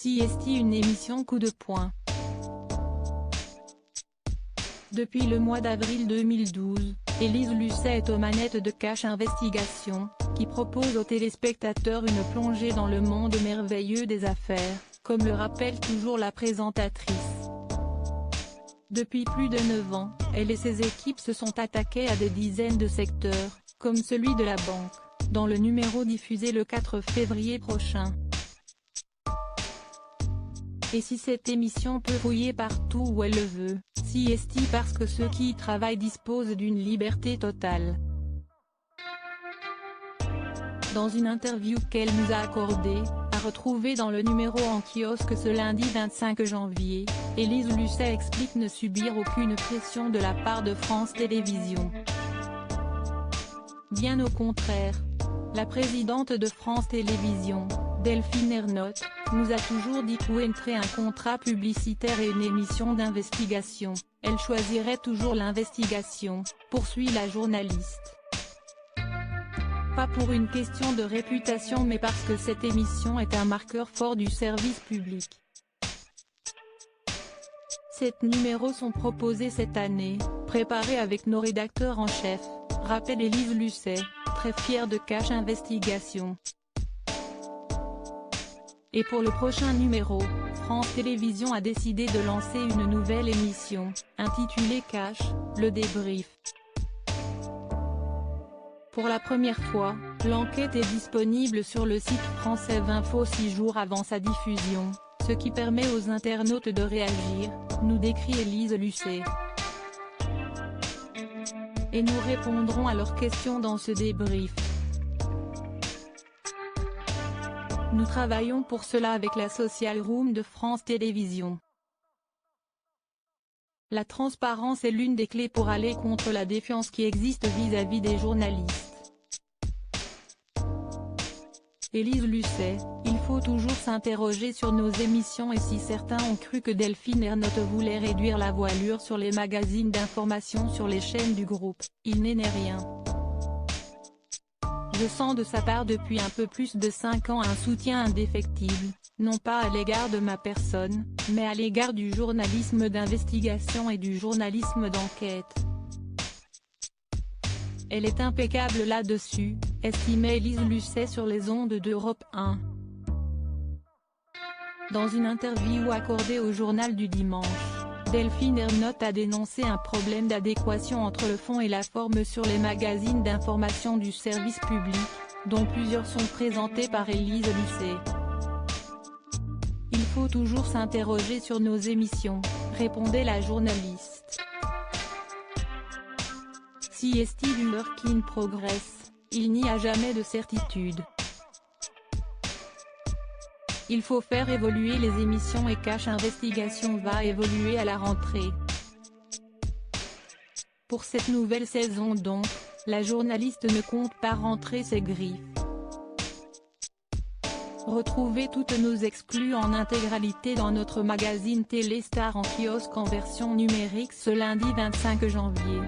CST, une émission coup de poing. Depuis le mois d'avril 2012, Élise Lucet est aux manettes de Cash Investigation, qui propose aux téléspectateurs une plongée dans le monde merveilleux des affaires, comme le rappelle toujours la présentatrice. Depuis plus de 9 ans, elle et ses équipes se sont attaquées à des dizaines de secteurs, comme celui de la banque, dans le numéro diffusé le 4 février prochain. Et si cette émission peut fouiller partout où elle le veut, CST parce que ceux qui y travaillent disposent d'une liberté totale. Dans une interview qu'elle nous a accordée, à retrouver dans le numéro en kiosque ce lundi 25 janvier, Élise Lucet explique ne subir aucune pression de la part de France Télévisions. Bien au contraire. La présidente de France Télévisions, Delphine Ernotte, nous a toujours dit qu'entre un contrat publicitaire et une émission d'investigation, elle choisirait toujours l'investigation, poursuit la journaliste. Pas pour une question de réputation mais parce que cette émission est un marqueur fort du service public. 7 numéros sont proposés cette année, préparés avec nos rédacteurs en chef, rappelle Élise Lucet, très fière de Cash Investigation. Et pour le prochain numéro, France Télévisions a décidé de lancer une nouvelle émission, intitulée Cash, le débrief. Pour la première fois, l'enquête est disponible sur le site Français 20 6 jours avant sa diffusion, ce qui permet aux internautes de réagir, nous décrit Élise Lucet. Et nous répondrons à leurs questions dans ce débrief. Nous travaillons pour cela avec la Social Room de France Télévisions. La transparence est l'une des clés pour aller contre la défiance qui existe vis-à-vis des journalistes. Élise Lucet, il faut toujours s'interroger sur nos émissions et si certains ont cru que Delphine Ernotte voulait réduire la voilure sur les magazines d'information sur les chaînes du groupe, il n'est rien. Je sens de sa part depuis un peu plus de 5 ans un soutien indéfectible, non pas à l'égard de ma personne, mais à l'égard du journalisme d'investigation et du journalisme d'enquête. Elle est impeccable là-dessus, estimait Élise Lucet sur les ondes d'Europe 1. Dans une interview accordée au Journal du Dimanche, Delphine Ernotte a dénoncé un problème d'adéquation entre le fond et la forme sur les magazines d'information du service public, dont plusieurs sont présentés par Élise Lucet. Il faut toujours s'interroger sur nos émissions, répondait la journaliste. CST du work in progress, il n'y a jamais de certitude. Il faut faire évoluer les émissions et Cash Investigation va évoluer à la rentrée. Pour cette nouvelle saison donc, la journaliste ne compte pas rentrer ses griffes. Retrouvez toutes nos exclus en intégralité dans notre magazine Téléstar en kiosque en version numérique ce lundi 25 janvier.